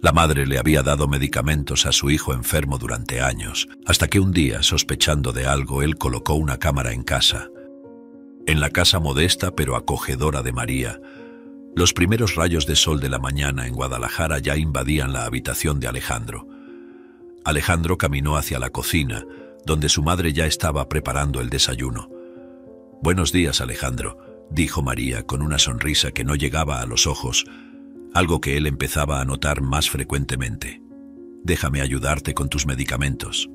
La madre le había dado medicamentos a su hijo enfermo durante años, hasta que un día, sospechando de algo, él colocó una cámara en casa. En la casa modesta pero acogedora de María, los primeros rayos de sol de la mañana en Guadalajara ya invadían la habitación de Alejandro. Alejandro caminó hacia la cocina, donde su madre ya estaba preparando el desayuno. «Buenos días, Alejandro», dijo María con una sonrisa que no llegaba a los ojos, algo que él empezaba a notar más frecuentemente. «Déjame ayudarte con tus medicamentos».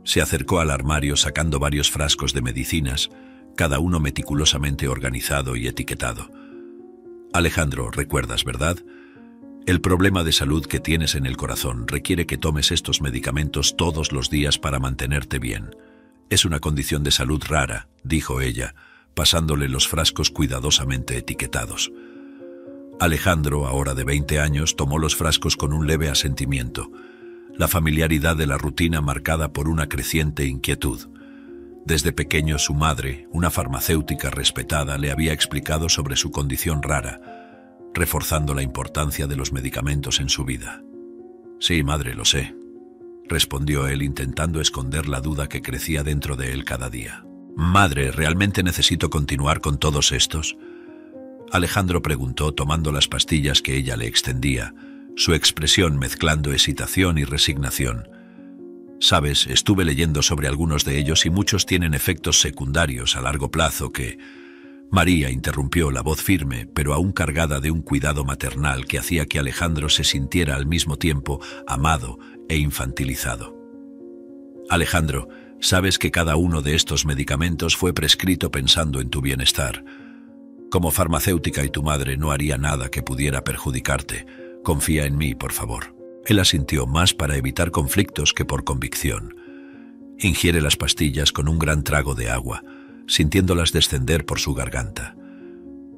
Se acercó al armario sacando varios frascos de medicinas, cada uno meticulosamente organizado y etiquetado. «Alejandro, recuerdas, ¿verdad? El problema de salud que tienes en el corazón requiere que tomes estos medicamentos todos los días para mantenerte bien. Es una condición de salud rara», dijo ella, pasándole los frascos cuidadosamente etiquetados. Alejandro, ahora de 20 años, tomó los frascos con un leve asentimiento, la familiaridad de la rutina marcada por una creciente inquietud. Desde pequeño su madre, una farmacéutica respetada, le había explicado sobre su condición rara, reforzando la importancia de los medicamentos en su vida. «Sí, madre, lo sé», respondió él intentando esconder la duda que crecía dentro de él cada día. «Madre, ¿realmente necesito continuar con todos estos?», Alejandro preguntó tomando las pastillas que ella le extendía, su expresión mezclando excitación y resignación. «Sabes, estuve leyendo sobre algunos de ellos y muchos tienen efectos secundarios a largo plazo que...». María interrumpió, la voz firme, pero aún cargada de un cuidado maternal que hacía que Alejandro se sintiera al mismo tiempo amado e infantilizado. «Alejandro, sabes que cada uno de estos medicamentos fue prescrito pensando en tu bienestar. Como farmacéutica y tu madre no haría nada que pudiera perjudicarte. Confía en mí, por favor». Él asintió, más para evitar conflictos que por convicción. Ingiere las pastillas con un gran trago de agua, sintiéndolas descender por su garganta.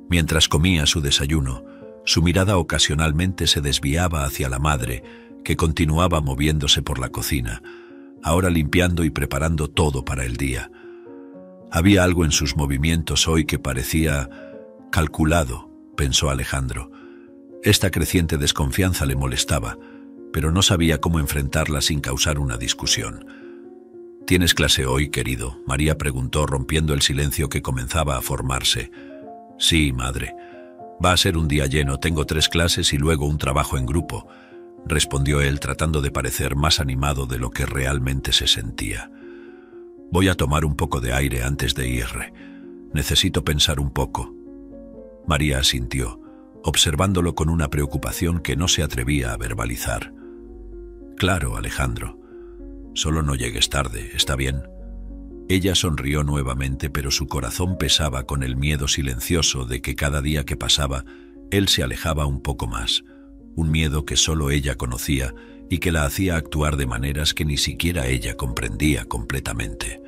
Mientras comía su desayuno, su mirada ocasionalmente se desviaba hacia la madre, que continuaba moviéndose por la cocina, ahora limpiando y preparando todo para el día. Había algo en sus movimientos hoy que parecía calculado, pensó Alejandro. Esta creciente desconfianza le molestaba, pero no sabía cómo enfrentarla sin causar una discusión. «¿Tienes clase hoy, querido?», María preguntó, rompiendo el silencio que comenzaba a formarse. «Sí, madre. Va a ser un día lleno, tengo 3 clases y luego un trabajo en grupo», respondió él tratando de parecer más animado de lo que realmente se sentía. «Voy a tomar un poco de aire antes de ir. Necesito pensar un poco». María asintió, observándolo con una preocupación que no se atrevía a verbalizar. «Claro, Alejandro. Solo no llegues tarde, ¿está bien?». Ella sonrió nuevamente, pero su corazón pesaba con el miedo silencioso de que cada día que pasaba, él se alejaba un poco más. Un miedo que solo ella conocía y que la hacía actuar de maneras que ni siquiera ella comprendía completamente.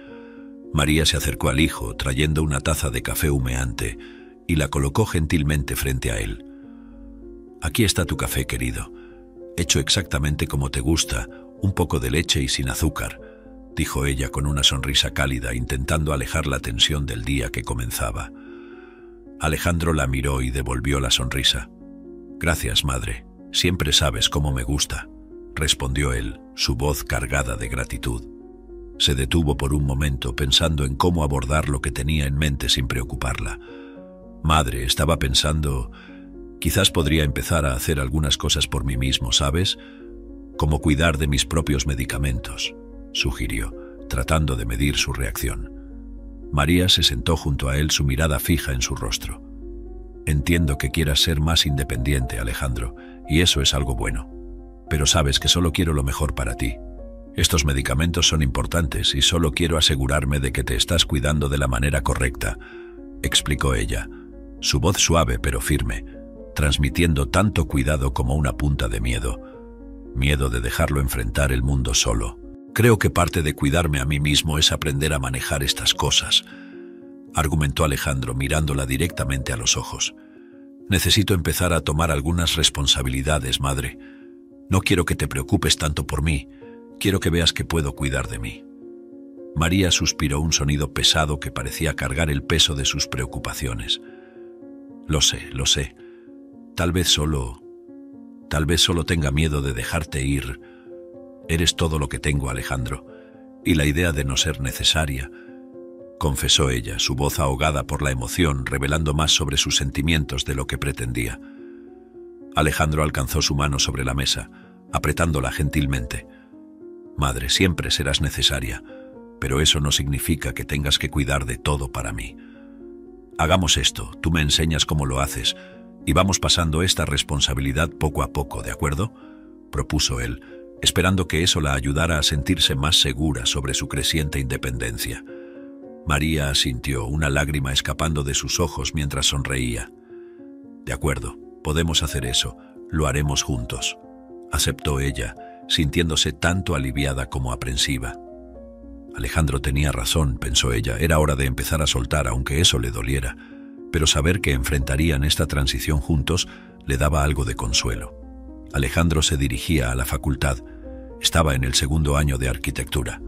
María se acercó al hijo, trayendo una taza de café humeante, y la colocó gentilmente frente a él. «Aquí está tu café, querido. Hecho exactamente como te gusta, un poco de leche y sin azúcar», dijo ella con una sonrisa cálida, intentando alejar la tensión del día que comenzaba. Alejandro la miró y devolvió la sonrisa. «Gracias, madre. Siempre sabes cómo me gusta», respondió él, su voz cargada de gratitud. Se detuvo por un momento pensando en cómo abordar lo que tenía en mente sin preocuparla. «Madre, estaba pensando... quizás podría empezar a hacer algunas cosas por mí mismo, ¿sabes? Como cuidar de mis propios medicamentos», sugirió, tratando de medir su reacción. María se sentó junto a él, su mirada fija en su rostro. «Entiendo que quieras ser más independiente, Alejandro, y eso es algo bueno. Pero sabes que solo quiero lo mejor para ti. Estos medicamentos son importantes y solo quiero asegurarme de que te estás cuidando de la manera correcta», explicó ella, su voz suave pero firme, transmitiendo tanto cuidado como una punta de miedo. Miedo de dejarlo enfrentar el mundo solo. «Creo que parte de cuidarme a mí mismo es aprender a manejar estas cosas», argumentó Alejandro mirándola directamente a los ojos. «Necesito empezar a tomar algunas responsabilidades, madre. No quiero que te preocupes tanto por mí. Quiero que veas que puedo cuidar de mí». María suspiró, un sonido pesado que parecía cargar el peso de sus preocupaciones. Lo sé. Tal vez solo... Tal vez solo tenga miedo de dejarte ir. Eres todo lo que tengo, Alejandro, y la idea de no ser necesaria, confesó ella, su voz ahogada por la emoción, revelando más sobre sus sentimientos de lo que pretendía. Alejandro alcanzó su mano sobre la mesa, apretándola gentilmente. Madre, siempre serás necesaria, pero eso no significa que tengas que cuidar de todo para mí. Hagamos esto, tú me enseñas cómo lo haces, y vamos pasando esta responsabilidad poco a poco, ¿de acuerdo?, propuso él, esperando que eso la ayudara a sentirse más segura sobre su creciente independencia. María asintió, una lágrima escapando de sus ojos mientras sonreía. De acuerdo, podemos hacer eso, lo haremos juntos, aceptó ella, sintiéndose tanto aliviada como aprensiva. Alejandro tenía razón, pensó ella, era hora de empezar a soltar aunque eso le doliera, pero saber que enfrentarían esta transición juntos le daba algo de consuelo. Alejandro se dirigía a la facultad, estaba en el segundo año de arquitectura.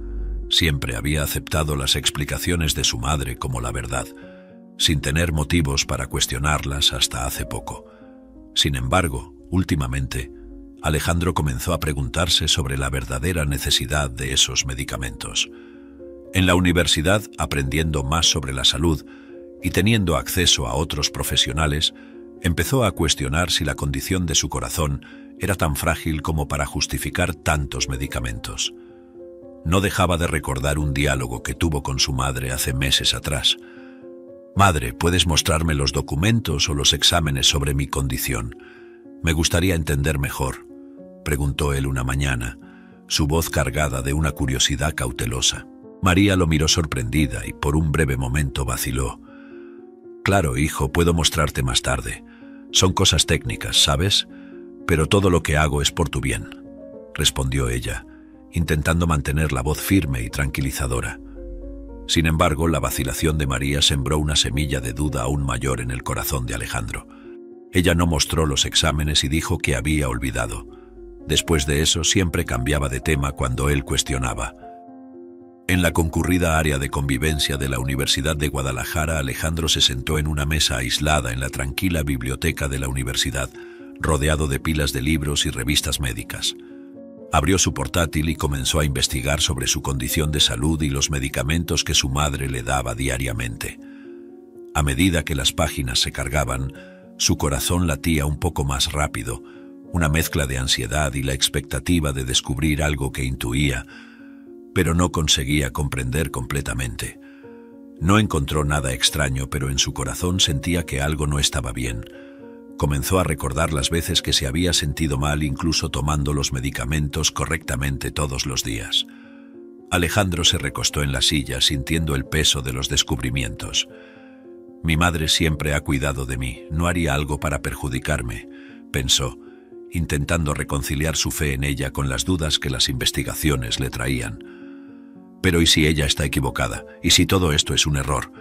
Siempre había aceptado las explicaciones de su madre como la verdad, sin tener motivos para cuestionarlas hasta hace poco. Sin embargo, últimamente, Alejandro comenzó a preguntarse sobre la verdadera necesidad de esos medicamentos. En la universidad, aprendiendo más sobre la salud y teniendo acceso a otros profesionales, empezó a cuestionar si la condición de su corazón era tan frágil como para justificar tantos medicamentos. No dejaba de recordar un diálogo que tuvo con su madre hace meses atrás. «Madre, ¿puedes mostrarme los documentos o los exámenes sobre mi condición? Me gustaría entender mejor», preguntó él una mañana, su voz cargada de una curiosidad cautelosa. María lo miró sorprendida y por un breve momento vaciló. «Claro, hijo, puedo mostrarte más tarde. Son cosas técnicas, ¿sabes? Pero todo lo que hago es por tu bien», respondió ella, intentando mantener la voz firme y tranquilizadora. Sin embargo, la vacilación de María sembró una semilla de duda aún mayor en el corazón de Alejandro. Ella no mostró los exámenes y dijo que había olvidado. Después de eso, siempre cambiaba de tema cuando él cuestionaba. En la concurrida área de convivencia de la Universidad de Guadalajara, Alejandro se sentó en una mesa aislada en la tranquila biblioteca de la universidad, rodeado de pilas de libros y revistas médicas. Abrió su portátil y comenzó a investigar sobre su condición de salud y los medicamentos que su madre le daba diariamente. A medida que las páginas se cargaban, su corazón latía un poco más rápido, una mezcla de ansiedad y la expectativa de descubrir algo que intuía, pero no conseguía comprender completamente. No encontró nada extraño, pero en su corazón sentía que algo no estaba bien. Comenzó a recordar las veces que se había sentido mal incluso tomando los medicamentos correctamente todos los días. Alejandro se recostó en la silla sintiendo el peso de los descubrimientos. «Mi madre siempre ha cuidado de mí, no haría algo para perjudicarme», pensó, intentando reconciliar su fe en ella con las dudas que las investigaciones le traían. «Pero ¿y si ella está equivocada? ¿Y si todo esto es un error?»,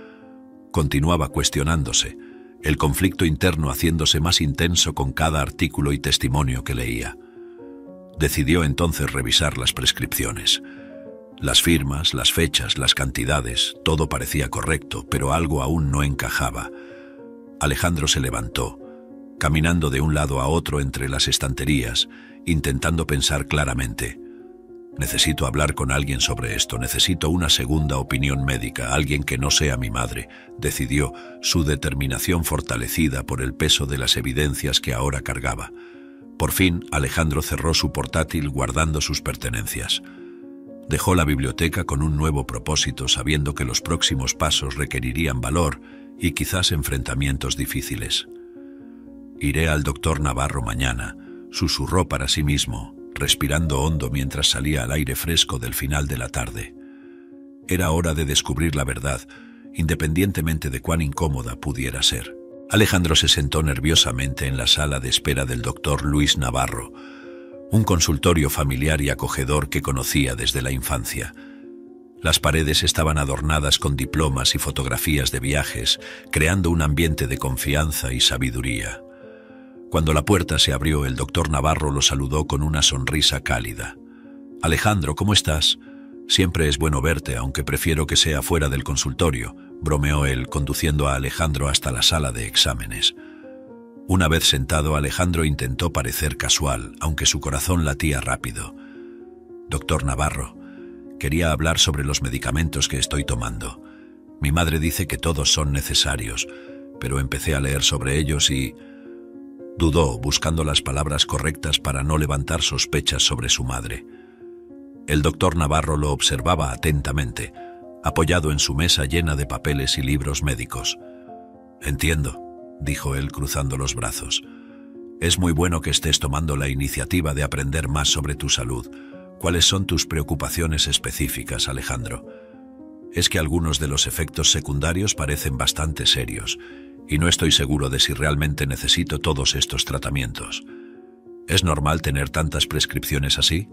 continuaba cuestionándose, el conflicto interno haciéndose más intenso con cada artículo y testimonio que leía. Decidió entonces revisar las prescripciones. Las firmas, las fechas, las cantidades, todo parecía correcto, pero algo aún no encajaba. Alejandro se levantó, caminando de un lado a otro entre las estanterías, intentando pensar claramente. «Necesito hablar con alguien sobre esto, necesito una segunda opinión médica, alguien que no sea mi madre», decidió, su determinación fortalecida por el peso de las evidencias que ahora cargaba. Por fin, Alejandro cerró su portátil guardando sus pertenencias. Dejó la biblioteca con un nuevo propósito, sabiendo que los próximos pasos requerirían valor y quizás enfrentamientos difíciles. «Iré al doctor Navarro mañana», susurró para sí mismo, respirando hondo mientras salía al aire fresco del final de la tarde. Era hora de descubrir la verdad, independientemente de cuán incómoda pudiera ser. Alejandro se sentó nerviosamente en la sala de espera del doctor Luis Navarro, un consultorio familiar y acogedor que conocía desde la infancia. Las paredes estaban adornadas con diplomas y fotografías de viajes, creando un ambiente de confianza y sabiduría. Cuando la puerta se abrió, el doctor Navarro lo saludó con una sonrisa cálida. «Alejandro, ¿cómo estás? Siempre es bueno verte, aunque prefiero que sea fuera del consultorio», bromeó él, conduciendo a Alejandro hasta la sala de exámenes. Una vez sentado, Alejandro intentó parecer casual, aunque su corazón latía rápido. «Doctor Navarro, quería hablar sobre los medicamentos que estoy tomando. Mi madre dice que todos son necesarios, pero empecé a leer sobre ellos y...» Dudó, buscando las palabras correctas para no levantar sospechas sobre su madre. El doctor Navarro lo observaba atentamente, apoyado en su mesa llena de papeles y libros médicos. «Entiendo», dijo él cruzando los brazos. «Es muy bueno que estés tomando la iniciativa de aprender más sobre tu salud. ¿Cuáles son tus preocupaciones específicas, Alejandro?» «Es que algunos de los efectos secundarios parecen bastante serios, y no estoy seguro de si realmente necesito todos estos tratamientos. ¿Es normal tener tantas prescripciones así?»,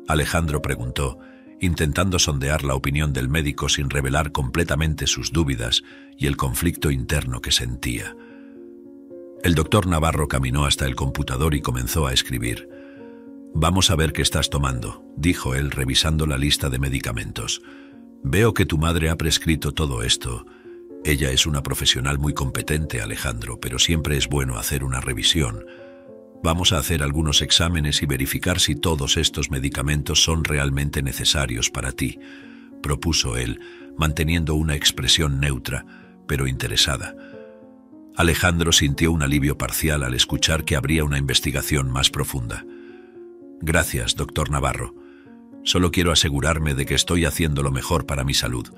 Alejandro preguntó, intentando sondear la opinión del médico sin revelar completamente sus dudas y el conflicto interno que sentía. El doctor Navarro caminó hasta el computador y comenzó a escribir. «Vamos a ver qué estás tomando», dijo él revisando la lista de medicamentos. «Veo que tu madre ha prescrito todo esto. Ella es una profesional muy competente, Alejandro, pero siempre es bueno hacer una revisión. Vamos a hacer algunos exámenes y verificar si todos estos medicamentos son realmente necesarios para ti», propuso él, manteniendo una expresión neutra, pero interesada. Alejandro sintió un alivio parcial al escuchar que habría una investigación más profunda. «Gracias, doctor Navarro. Solo quiero asegurarme de que estoy haciendo lo mejor para mi salud»,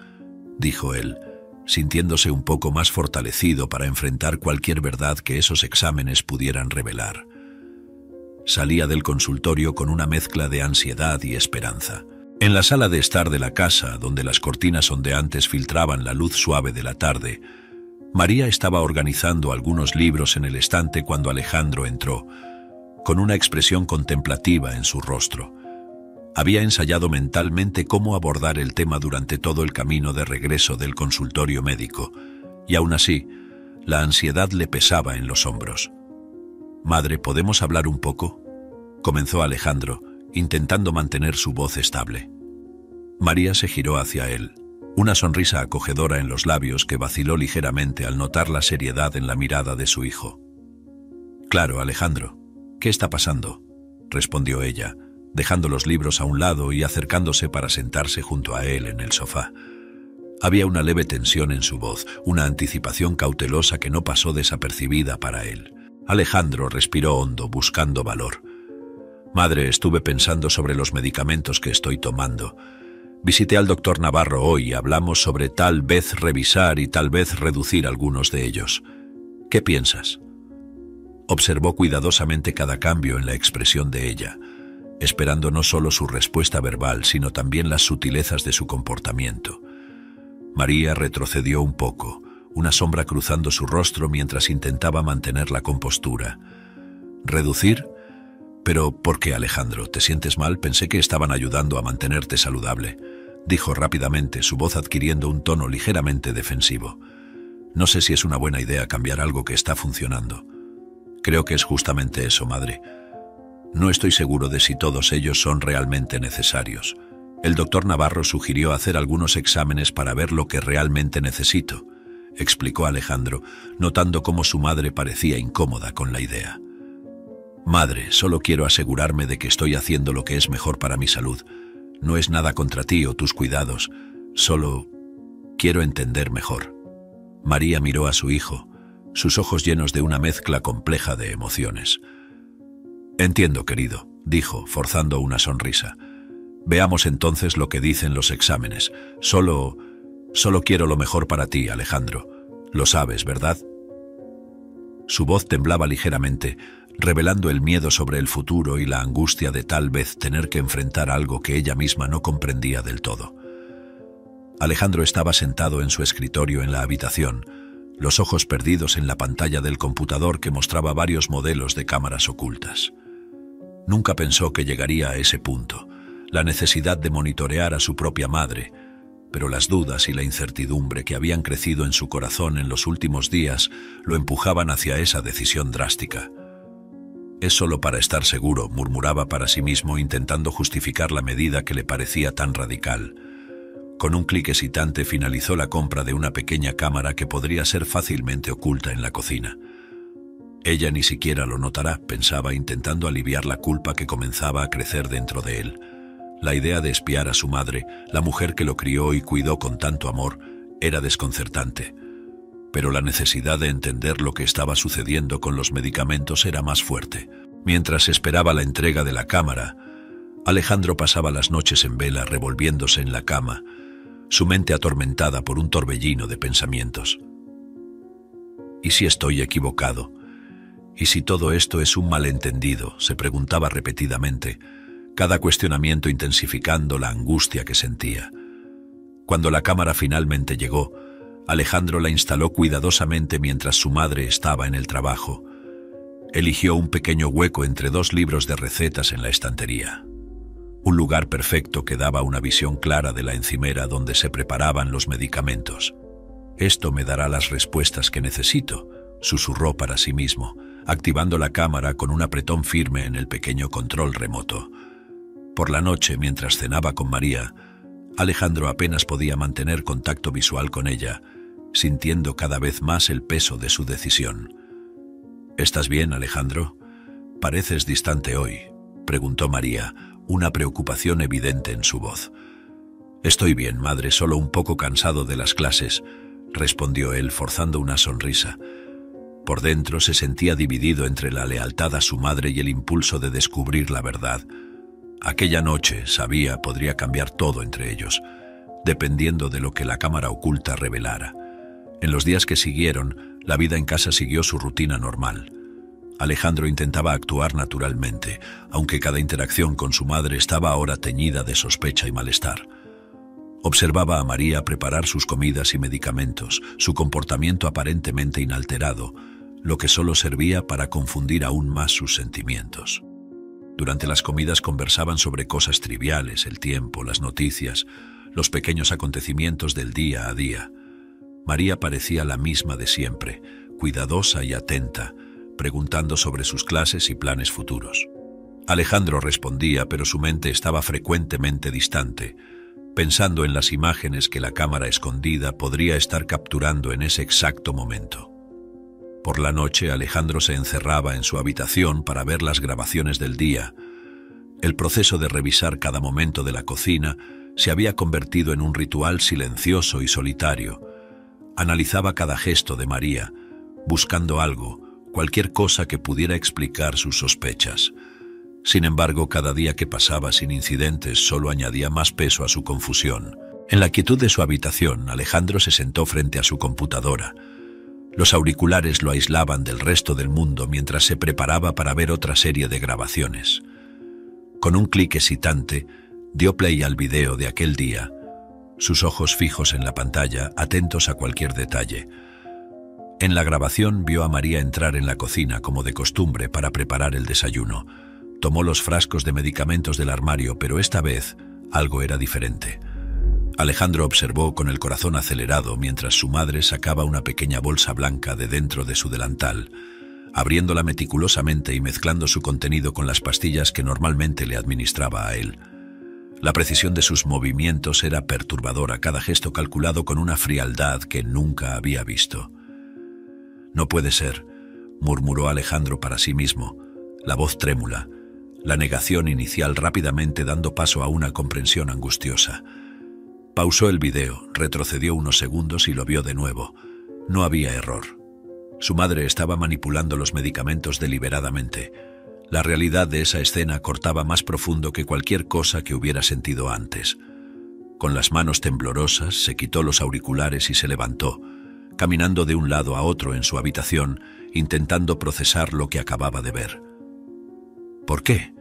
dijo él, sintiéndose un poco más fortalecido para enfrentar cualquier verdad que esos exámenes pudieran revelar. Salía del consultorio con una mezcla de ansiedad y esperanza. En la sala de estar de la casa, donde las cortinas ondeantes filtraban la luz suave de la tarde, María estaba organizando algunos libros en el estante cuando Alejandro entró, con una expresión contemplativa en su rostro. Había ensayado mentalmente cómo abordar el tema durante todo el camino de regreso del consultorio médico, y aún así, la ansiedad le pesaba en los hombros. «Madre, ¿podemos hablar un poco?», comenzó Alejandro, intentando mantener su voz estable. María se giró hacia él, una sonrisa acogedora en los labios que vaciló ligeramente al notar la seriedad en la mirada de su hijo. «Claro, Alejandro. ¿Qué está pasando?», respondió ella, dejando los libros a un lado y acercándose para sentarse junto a él en el sofá. Había una leve tensión en su voz, una anticipación cautelosa que no pasó desapercibida para él. Alejandro respiró hondo, buscando valor. «Madre, estuve pensando sobre los medicamentos que estoy tomando. Visité al doctor Navarro hoy y hablamos sobre tal vez revisar y tal vez reducir algunos de ellos. ¿Qué piensas?». Observó cuidadosamente cada cambio en la expresión de ella, esperando no solo su respuesta verbal, sino también las sutilezas de su comportamiento. María retrocedió un poco, una sombra cruzando su rostro mientras intentaba mantener la compostura. «¿Reducir? Pero, ¿por qué, Alejandro? ¿Te sientes mal? Pensé que estaban ayudando a mantenerte saludable», dijo rápidamente, su voz adquiriendo un tono ligeramente defensivo. «No sé si es una buena idea cambiar algo que está funcionando». «Creo que es justamente eso, madre. No estoy seguro de si todos ellos son realmente necesarios. El doctor Navarro sugirió hacer algunos exámenes para ver lo que realmente necesito», explicó Alejandro, notando cómo su madre parecía incómoda con la idea. «Madre, solo quiero asegurarme de que estoy haciendo lo que es mejor para mi salud. No es nada contra ti o tus cuidados, solo quiero entender mejor». María miró a su hijo, sus ojos llenos de una mezcla compleja de emociones. «Entiendo, querido», dijo, forzando una sonrisa. «Veamos entonces lo que dicen los exámenes. Solo quiero lo mejor para ti, Alejandro. Lo sabes, ¿verdad?». Su voz temblaba ligeramente, revelando el miedo sobre el futuro y la angustia de tal vez tener que enfrentar algo que ella misma no comprendía del todo. Alejandro estaba sentado en su escritorio en la habitación, los ojos perdidos en la pantalla del computador que mostraba varios modelos de cámaras ocultas. Nunca pensó que llegaría a ese punto, la necesidad de monitorear a su propia madre, pero las dudas y la incertidumbre que habían crecido en su corazón en los últimos días lo empujaban hacia esa decisión drástica. «Es solo para estar seguro», murmuraba para sí mismo, intentando justificar la medida que le parecía tan radical. Con un clic excitante finalizó la compra de una pequeña cámara que podría ser fácilmente oculta en la cocina. Ella ni siquiera lo notará, pensaba, intentando aliviar la culpa que comenzaba a crecer dentro de él. La idea de espiar a su madre, la mujer que lo crió y cuidó con tanto amor, era desconcertante. Pero la necesidad de entender lo que estaba sucediendo con los medicamentos era más fuerte. Mientras esperaba la entrega de la cámara, Alejandro pasaba las noches en vela revolviéndose en la cama, su mente atormentada por un torbellino de pensamientos. ¿Y si estoy equivocado? ¿Y si todo esto es un malentendido?, se preguntaba repetidamente, cada cuestionamiento intensificando la angustia que sentía. Cuando la cámara finalmente llegó, Alejandro la instaló cuidadosamente mientras su madre estaba en el trabajo. Eligió un pequeño hueco entre 2 libros de recetas en la estantería. Un lugar perfecto que daba una visión clara de la encimera donde se preparaban los medicamentos. «Esto me dará las respuestas que necesito», susurró para sí mismo, activando la cámara con un apretón firme en el pequeño control remoto. Por la noche, mientras cenaba con María, Alejandro apenas podía mantener contacto visual con ella, sintiendo cada vez más el peso de su decisión. «¿Estás bien, Alejandro? Pareces distante hoy», preguntó María, una preocupación evidente en su voz. «Estoy bien, madre, solo un poco cansado de las clases», respondió él, forzando una sonrisa. Por dentro se sentía dividido entre la lealtad a su madre y el impulso de descubrir la verdad. Aquella noche, sabía, podría cambiar todo entre ellos, dependiendo de lo que la cámara oculta revelara. En los días que siguieron, la vida en casa siguió su rutina normal. Alejandro intentaba actuar naturalmente, aunque cada interacción con su madre estaba ahora teñida de sospecha y malestar. Observaba a María preparar sus comidas y medicamentos, su comportamiento aparentemente inalterado, lo que solo servía para confundir aún más sus sentimientos. Durante las comidas conversaban sobre cosas triviales, el tiempo, las noticias, los pequeños acontecimientos del día a día. María parecía la misma de siempre, cuidadosa y atenta, preguntando sobre sus clases y planes futuros. Alejandro respondía, pero su mente estaba frecuentemente distante, pensando en las imágenes que la cámara escondida podría estar capturando en ese exacto momento. Por la noche, Alejandro se encerraba en su habitación para ver las grabaciones del día. El proceso de revisar cada momento de la cocina se había convertido en un ritual silencioso y solitario. Analizaba cada gesto de María, buscando algo, cualquier cosa que pudiera explicar sus sospechas. Sin embargo, cada día que pasaba sin incidentes solo añadía más peso a su confusión. En la quietud de su habitación, Alejandro se sentó frente a su computadora. Los auriculares lo aislaban del resto del mundo mientras se preparaba para ver otra serie de grabaciones. Con un clic excitante, dio play al video de aquel día, sus ojos fijos en la pantalla, atentos a cualquier detalle. En la grabación vio a María entrar en la cocina como de costumbre para preparar el desayuno. Tomó los frascos de medicamentos del armario, pero esta vez algo era diferente. Alejandro observó con el corazón acelerado mientras su madre sacaba una pequeña bolsa blanca de dentro de su delantal, abriéndola meticulosamente y mezclando su contenido con las pastillas que normalmente le administraba a él. La precisión de sus movimientos era perturbadora, cada gesto calculado con una frialdad que nunca había visto. «No puede ser», murmuró Alejandro para sí mismo, la voz trémula, la negación inicial rápidamente dando paso a una comprensión angustiosa. Pausó el video, retrocedió unos segundos y lo vio de nuevo. No había error. Su madre estaba manipulando los medicamentos deliberadamente. La realidad de esa escena cortaba más profundo que cualquier cosa que hubiera sentido antes. Con las manos temblorosas, se quitó los auriculares y se levantó, caminando de un lado a otro en su habitación, intentando procesar lo que acababa de ver. ¿Por qué?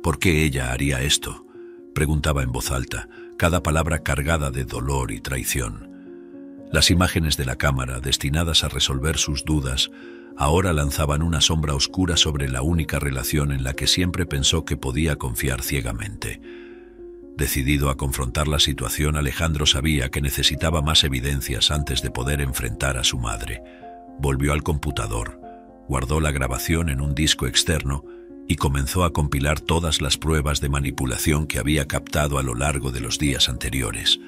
¿Por qué ella haría esto?, preguntaba en voz alta, cada palabra cargada de dolor y traición. Las imágenes de la cámara, destinadas a resolver sus dudas, ahora lanzaban una sombra oscura sobre la única relación en la que siempre pensó que podía confiar ciegamente. Decidido a confrontar la situación, Alejandro sabía que necesitaba más evidencias antes de poder enfrentar a su madre. Volvió al computador, guardó la grabación en un disco externo y comenzó a compilar todas las pruebas de manipulación que había captado a lo largo de los días anteriores.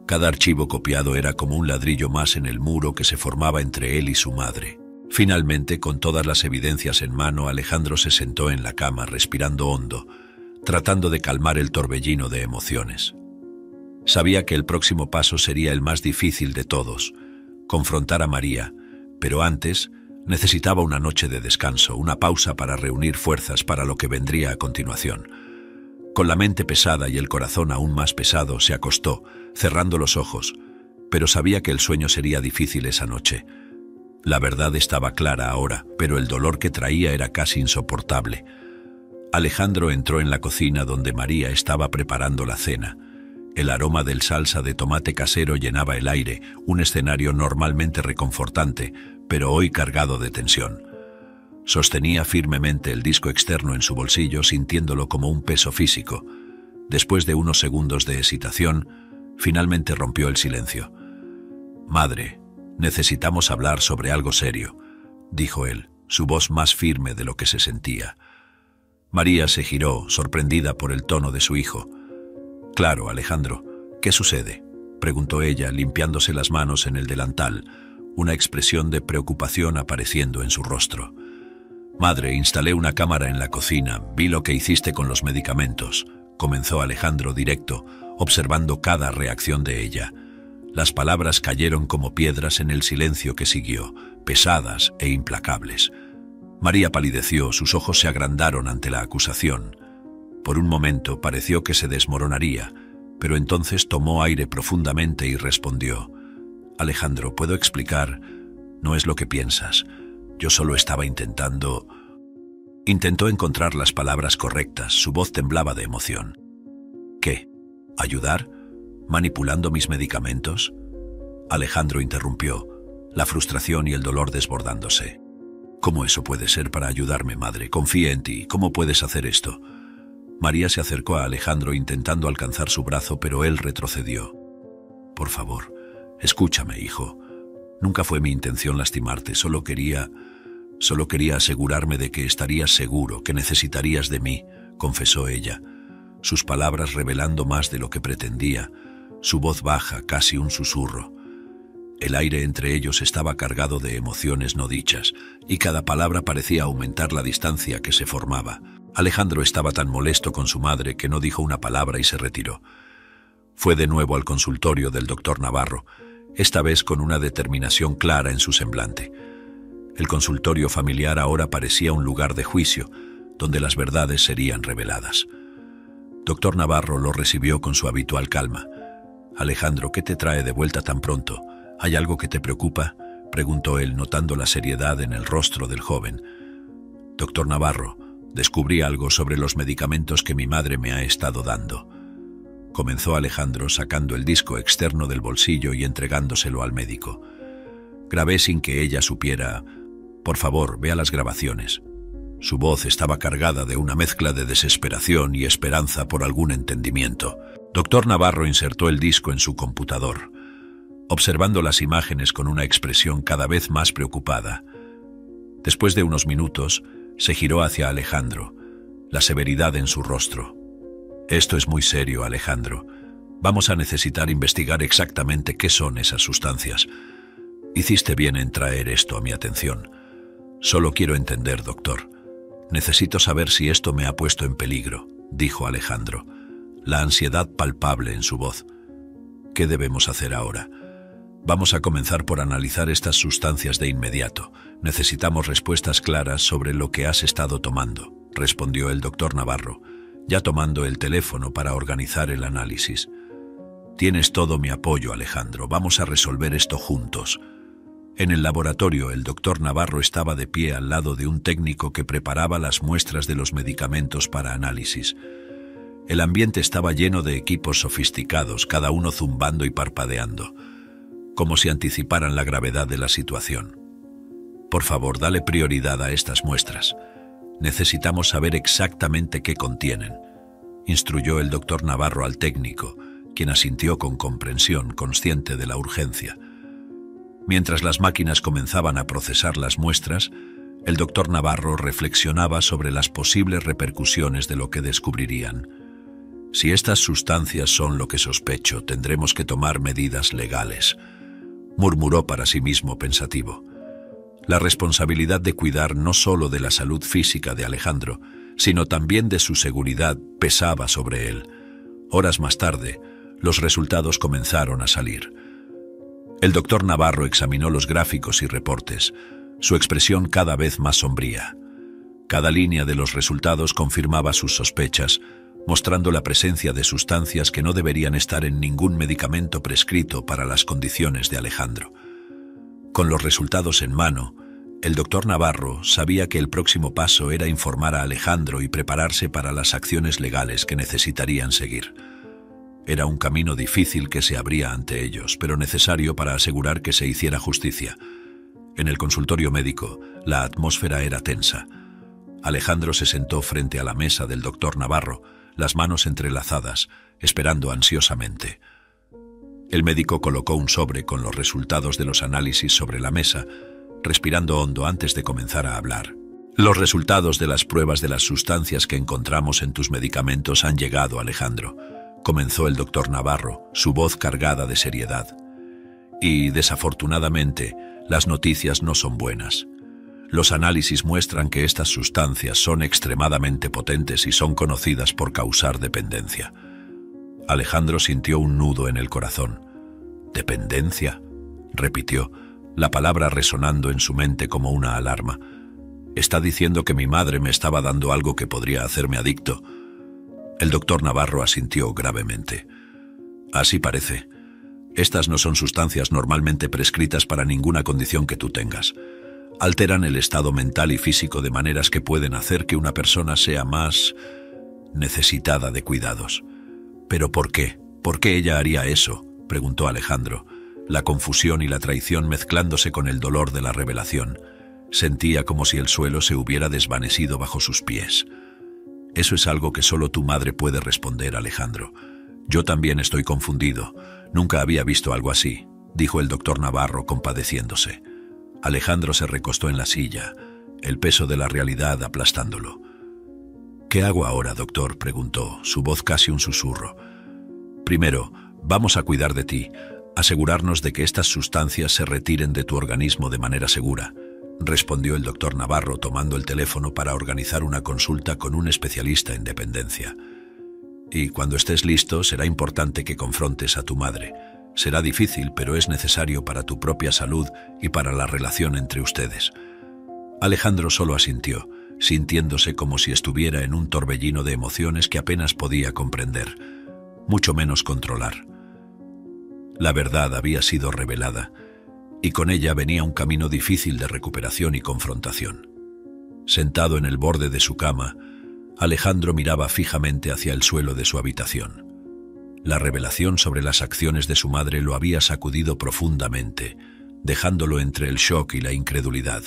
Cada archivo copiado era como un ladrillo más en el muro que se formaba entre él y su madre. Finalmente, con todas las evidencias en mano, Alejandro se sentó en la cama respirando hondo, tratando de calmar el torbellino de emociones. Sabía que el próximo paso sería el más difícil de todos, confrontar a María, pero antes necesitaba una noche de descanso, una pausa para reunir fuerzas para lo que vendría a continuación. Con la mente pesada y el corazón aún más pesado, se acostó, cerrando los ojos, pero sabía que el sueño sería difícil esa noche. La verdad estaba clara ahora, pero el dolor que traía era casi insoportable. Alejandro entró en la cocina donde María estaba preparando la cena. El aroma del salsa de tomate casero llenaba el aire, un escenario normalmente reconfortante, pero hoy cargado de tensión. Sostenía firmemente el disco externo en su bolsillo, sintiéndolo como un peso físico. Después de unos segundos de hesitación, finalmente rompió el silencio. «Madre, necesitamos hablar sobre algo serio», dijo él, su voz más firme de lo que se sentía. María se giró, sorprendida por el tono de su hijo. «Claro, Alejandro, ¿qué sucede?», preguntó ella, limpiándose las manos en el delantal, una expresión de preocupación apareciendo en su rostro. «Madre, instalé una cámara en la cocina, vi lo que hiciste con los medicamentos», comenzó Alejandro directo, observando cada reacción de ella. Las palabras cayeron como piedras en el silencio que siguió, pesadas e implacables. María palideció, sus ojos se agrandaron ante la acusación. Por un momento pareció que se desmoronaría, pero entonces tomó aire profundamente y respondió: «Alejandro, ¿puedo explicar? No es lo que piensas. Yo solo estaba intentando...». Intentó encontrar las palabras correctas, su voz temblaba de emoción. «¿Qué? ¿Ayudar? ¿Manipulando mis medicamentos?». Alejandro interrumpió, la frustración y el dolor desbordándose. «¿Cómo eso puede ser para ayudarme, madre? Confía en ti. ¿Cómo puedes hacer esto?». María se acercó a Alejandro intentando alcanzar su brazo, pero él retrocedió. «Por favor, escúchame, hijo. Nunca fue mi intención lastimarte, solo quería asegurarme de que estarías seguro, que necesitarías de mí», confesó ella, sus palabras revelando más de lo que pretendía, su voz baja, casi un susurro. El aire entre ellos estaba cargado de emociones no dichas, y cada palabra parecía aumentar la distancia que se formaba. Alejandro estaba tan molesto con su madre que no dijo una palabra y se retiró. Fue de nuevo al consultorio del doctor Navarro, esta vez con una determinación clara en su semblante. El consultorio familiar ahora parecía un lugar de juicio, donde las verdades serían reveladas. Doctor Navarro lo recibió con su habitual calma. «Alejandro, ¿qué te trae de vuelta tan pronto? ¿Hay algo que te preocupa?», preguntó él, notando la seriedad en el rostro del joven. «Doctor Navarro, descubrí algo sobre los medicamentos que mi madre me ha estado dando», comenzó Alejandro, sacando el disco externo del bolsillo y entregándoselo al médico. «Grabé sin que ella supiera. Por favor, vea las grabaciones». Su voz estaba cargada de una mezcla de desesperación y esperanza por algún entendimiento. Doctor Navarro insertó el disco en su computador, observando las imágenes con una expresión cada vez más preocupada. Después de unos minutos, se giró hacia Alejandro, la severidad en su rostro. «Esto es muy serio, Alejandro. Vamos a necesitar investigar exactamente qué son esas sustancias. Hiciste bien en traer esto a mi atención. Solo quiero entender, doctor. Necesito saber si esto me ha puesto en peligro», dijo Alejandro, la ansiedad palpable en su voz. «¿Qué debemos hacer ahora? Vamos a comenzar por analizar estas sustancias de inmediato. Necesitamos respuestas claras sobre lo que has estado tomando», respondió el doctor Navarro, ya tomando el teléfono para organizar el análisis. «Tienes todo mi apoyo, Alejandro. Vamos a resolver esto juntos». En el laboratorio, el doctor Navarro estaba de pie al lado de un técnico que preparaba las muestras de los medicamentos para análisis. El ambiente estaba lleno de equipos sofisticados, cada uno zumbando y parpadeando, como si anticiparan la gravedad de la situación. «Por favor, dale prioridad a estas muestras. Necesitamos saber exactamente qué contienen», instruyó el doctor Navarro al técnico, quien asintió con comprensión, consciente de la urgencia. Mientras las máquinas comenzaban a procesar las muestras, el doctor Navarro reflexionaba sobre las posibles repercusiones de lo que descubrirían. «Si estas sustancias son lo que sospecho, tendremos que tomar medidas legales», murmuró para sí mismo pensativo. La responsabilidad de cuidar no solo de la salud física de Alejandro, sino también de su seguridad pesaba sobre él. Horas más tarde, los resultados comenzaron a salir. El doctor Navarro examinó los gráficos y reportes, su expresión cada vez más sombría. Cada línea de los resultados confirmaba sus sospechas, mostrando la presencia de sustancias que no deberían estar en ningún medicamento prescrito para las condiciones de Alejandro. Con los resultados en mano, el doctor Navarro sabía que el próximo paso era informar a Alejandro y prepararse para las acciones legales que necesitarían seguir. Era un camino difícil que se abría ante ellos, pero necesario para asegurar que se hiciera justicia. En el consultorio médico, la atmósfera era tensa. Alejandro se sentó frente a la mesa del doctor Navarro, las manos entrelazadas, esperando ansiosamente. El médico colocó un sobre con los resultados de los análisis sobre la mesa, respirando hondo antes de comenzar a hablar. Los resultados de las pruebas de las sustancias que encontramos en tus medicamentos han llegado, Alejandro, comenzó el doctor Navarro, su voz cargada de seriedad. Y, desafortunadamente, las noticias no son buenas. Los análisis muestran que estas sustancias son extremadamente potentes y son conocidas por causar dependencia. Alejandro sintió un nudo en el corazón. «¿Dependencia?», repitió, la palabra resonando en su mente como una alarma. «Está diciendo que mi madre me estaba dando algo que podría hacerme adicto». El doctor Navarro asintió gravemente. «Así parece. Estas no son sustancias normalmente prescritas para ninguna condición que tú tengas. Alteran el estado mental y físico de maneras que pueden hacer que una persona sea más necesitada de cuidados». «¿Pero por qué? ¿Por qué ella haría eso?», preguntó Alejandro, la confusión y la traición mezclándose con el dolor de la revelación. Sentía como si el suelo se hubiera desvanecido bajo sus pies. «Eso es algo que solo tu madre puede responder, Alejandro. Yo también estoy confundido. Nunca había visto algo así», dijo el doctor Navarro compadeciéndose. Alejandro se recostó en la silla, el peso de la realidad aplastándolo. «¿Qué hago ahora, doctor?», preguntó, su voz casi un susurro. «Primero, vamos a cuidar de ti, asegurarnos de que estas sustancias se retiren de tu organismo de manera segura», respondió el doctor Navarro tomando el teléfono para organizar una consulta con un especialista en dependencia. «Y cuando estés listo, será importante que confrontes a tu madre. Será difícil, pero es necesario para tu propia salud y para la relación entre ustedes». Alejandro solo asintió, sintiéndose como si estuviera en un torbellino de emociones que apenas podía comprender, mucho menos controlar. La verdad había sido revelada, y con ella venía un camino difícil de recuperación y confrontación. Sentado en el borde de su cama, Alejandro miraba fijamente hacia el suelo de su habitación. La revelación sobre las acciones de su madre lo había sacudido profundamente, dejándolo entre el shock y la incredulidad.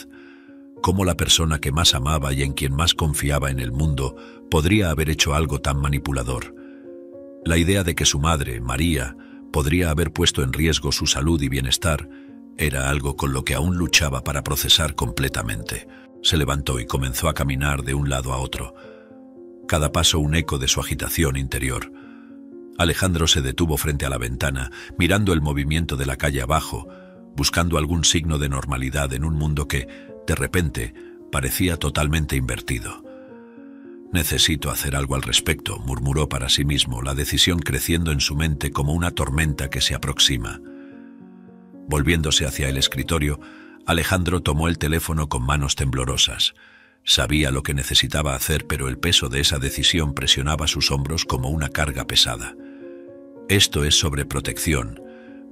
¿Cómo la persona que más amaba y en quien más confiaba en el mundo podría haber hecho algo tan manipulador? La idea de que su madre, María, podría haber puesto en riesgo su salud y bienestar era algo con lo que aún luchaba para procesar completamente. Se levantó y comenzó a caminar de un lado a otro. Cada paso un eco de su agitación interior. Alejandro se detuvo frente a la ventana, mirando el movimiento de la calle abajo, buscando algún signo de normalidad en un mundo que, de repente, parecía totalmente invertido. «Necesito hacer algo al respecto», murmuró para sí mismo, la decisión creciendo en su mente como una tormenta que se aproxima. Volviéndose hacia el escritorio, Alejandro tomó el teléfono con manos temblorosas. Sabía lo que necesitaba hacer, pero el peso de esa decisión presionaba sus hombros como una carga pesada. «Esto es sobreprotección,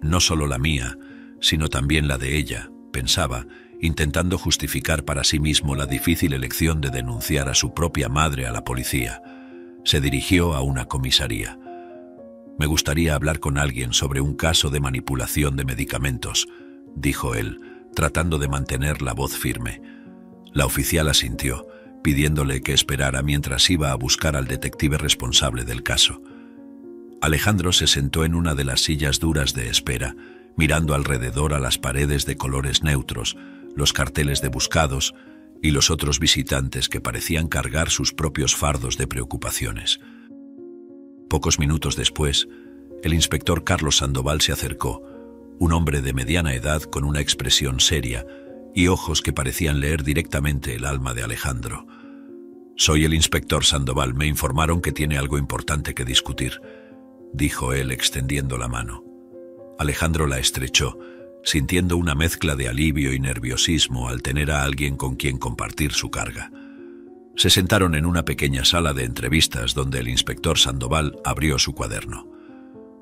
no solo la mía, sino también la de ella», pensaba, intentando justificar para sí mismo la difícil elección de denunciar a su propia madre a la policía. Se dirigió a una comisaría. «Me gustaría hablar con alguien sobre un caso de manipulación de medicamentos», dijo él, tratando de mantener la voz firme. La oficial asintió, pidiéndole que esperara mientras iba a buscar al detective responsable del caso. Alejandro se sentó en una de las sillas duras de espera, mirando alrededor a las paredes de colores neutros, los carteles de buscados y los otros visitantes que parecían cargar sus propios fardos de preocupaciones. Pocos minutos después, el inspector Carlos Sandoval se acercó, un hombre de mediana edad con una expresión seria, y ojos que parecían leer directamente el alma de Alejandro. «Soy el inspector Sandoval. Me informaron que tiene algo importante que discutir», dijo él extendiendo la mano. Alejandro la estrechó, sintiendo una mezcla de alivio y nerviosismo al tener a alguien con quien compartir su carga. Se sentaron en una pequeña sala de entrevistas donde el inspector Sandoval abrió su cuaderno.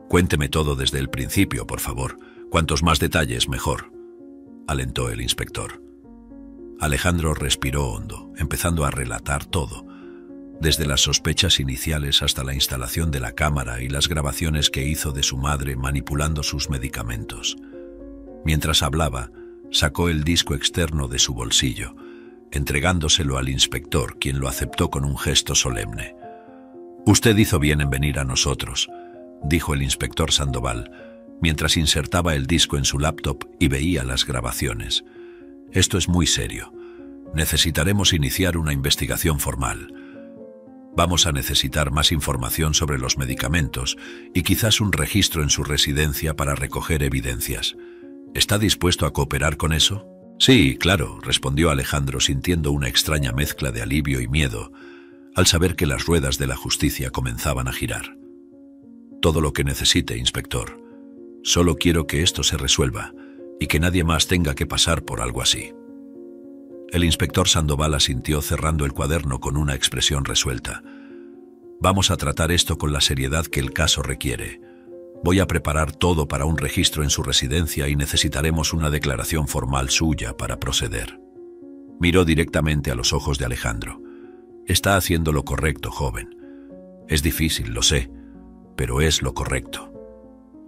«Cuénteme todo desde el principio, por favor. Cuantos más detalles, mejor», alentó el inspector. Alejandro respiró hondo, empezando a relatar todo, desde las sospechas iniciales hasta la instalación de la cámara y las grabaciones que hizo de su madre manipulando sus medicamentos. Mientras hablaba, sacó el disco externo de su bolsillo, entregándoselo al inspector, quien lo aceptó con un gesto solemne. «Usted hizo bien en venir a nosotros», dijo el inspector Sandoval, mientras insertaba el disco en su laptop y veía las grabaciones. «Esto es muy serio. Necesitaremos iniciar una investigación formal. Vamos a necesitar más información sobre los medicamentos y quizás un registro en su residencia para recoger evidencias. ¿Está dispuesto a cooperar con eso?» «Sí, claro», respondió Alejandro, sintiendo una extraña mezcla de alivio y miedo al saber que las ruedas de la justicia comenzaban a girar. «Todo lo que necesite, inspector. Solo quiero que esto se resuelva y que nadie más tenga que pasar por algo así». El inspector Sandoval asintió, cerrando el cuaderno con una expresión resuelta. «Vamos a tratar esto con la seriedad que el caso requiere. Voy a preparar todo para un registro en su residencia y necesitaremos una declaración formal suya para proceder». Miró directamente a los ojos de Alejandro. «Está haciendo lo correcto, joven. Es difícil, lo sé, pero es lo correcto».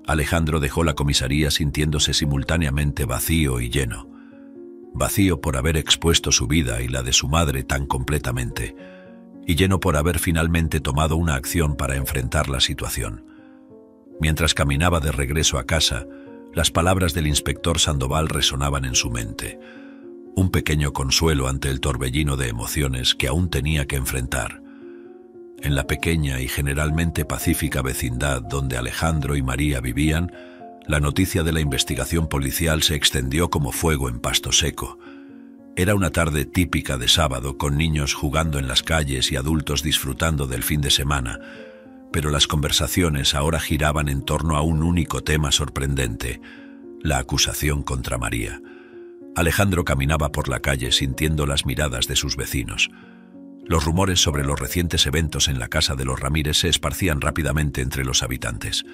Alejandro dejó la comisaría sintiéndose simultáneamente vacío y lleno. Vacío por haber expuesto su vida y la de su madre tan completamente, y lleno por haber finalmente tomado una acción para enfrentar la situación. Mientras caminaba de regreso a casa, las palabras del inspector Sandoval resonaban en su mente. Un pequeño consuelo ante el torbellino de emociones que aún tenía que enfrentar. En la pequeña y generalmente pacífica vecindad donde Alejandro y María vivían, la noticia de la investigación policial se extendió como fuego en pasto seco. Era una tarde típica de sábado, con niños jugando en las calles y adultos disfrutando del fin de semana, pero las conversaciones ahora giraban en torno a un único tema sorprendente: la acusación contra María. Alejandro caminaba por la calle sintiendo las miradas de sus vecinos. Los rumores sobre los recientes eventos en la casa de los Ramírez se esparcían rápidamente entre los habitantes.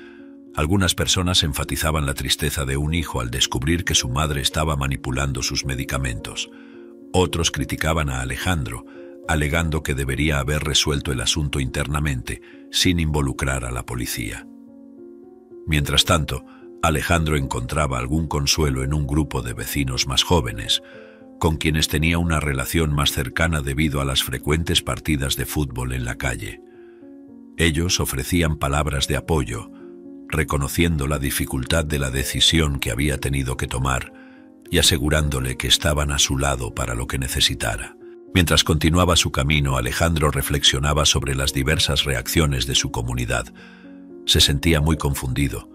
Algunas personas enfatizaban la tristeza de un hijo al descubrir que su madre estaba manipulando sus medicamentos. Otros criticaban a Alejandro, alegando que debería haber resuelto el asunto internamente, sin involucrar a la policía. Mientras tanto, Alejandro encontraba algún consuelo en un grupo de vecinos más jóvenes, con quienes tenía una relación más cercana debido a las frecuentes partidas de fútbol en la calle. Ellos ofrecían palabras de apoyo, reconociendo la dificultad de la decisión que había tenido que tomar y asegurándole que estaban a su lado para lo que necesitara. Mientras continuaba su camino, Alejandro reflexionaba sobre las diversas reacciones de su comunidad. Se sentía muy confundido.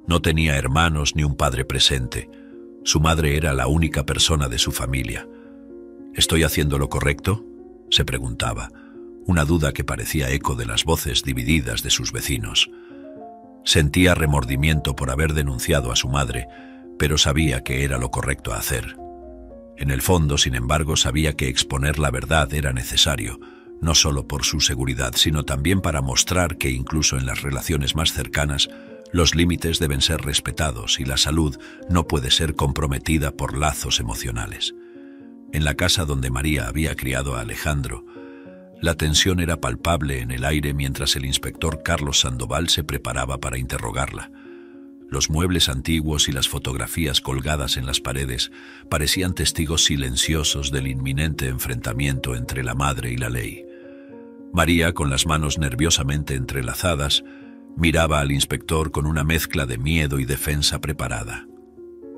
No tenía hermanos ni un padre presente. Su madre era la única persona de su familia. «¿Estoy haciendo lo correcto?», se preguntaba, una duda que parecía eco de las voces divididas de sus vecinos. Sentía remordimiento por haber denunciado a su madre, pero sabía que era lo correcto a hacer. En el fondo, sin embargo, sabía que exponer la verdad era necesario, no solo por su seguridad, sino también para mostrar que incluso en las relaciones más cercanas, los límites deben ser respetados y la salud no puede ser comprometida por lazos emocionales. En la casa donde María había criado a Alejandro, la tensión era palpable en el aire mientras el inspector Carlos Sandoval se preparaba para interrogarla. Los muebles antiguos y las fotografías colgadas en las paredes parecían testigos silenciosos del inminente enfrentamiento entre la madre y la ley. María, con las manos nerviosamente entrelazadas, miraba al inspector con una mezcla de miedo y defensa preparada.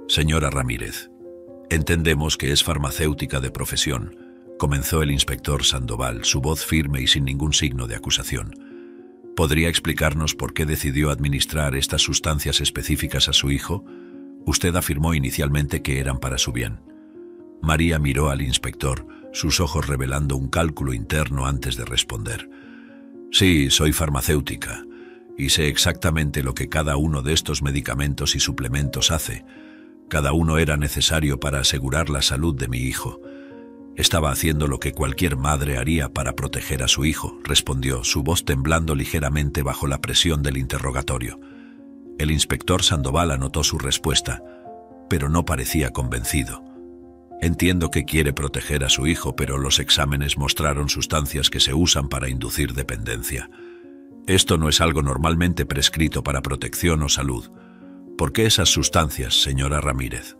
«Señora Ramírez, entendemos que es farmacéutica de profesión», comenzó el inspector Sandoval, su voz firme y sin ningún signo de acusación. «¿Podría explicarnos por qué decidió administrar estas sustancias específicas a su hijo? Usted afirmó inicialmente que eran para su bien». María miró al inspector, sus ojos revelando un cálculo interno antes de responder. Sí, soy farmacéutica y sé exactamente lo que cada uno de estos medicamentos y suplementos hace. Cada uno era necesario para asegurar la salud de mi hijo. Estaba haciendo lo que cualquier madre haría para proteger a su hijo, respondió, su voz temblando ligeramente bajo la presión del interrogatorio. El inspector Sandoval anotó su respuesta, pero no parecía convencido. Entiendo que quiere proteger a su hijo, pero los exámenes mostraron sustancias que se usan para inducir dependencia. Esto no es algo normalmente prescrito para protección o salud. ¿Por qué esas sustancias, señora Ramírez?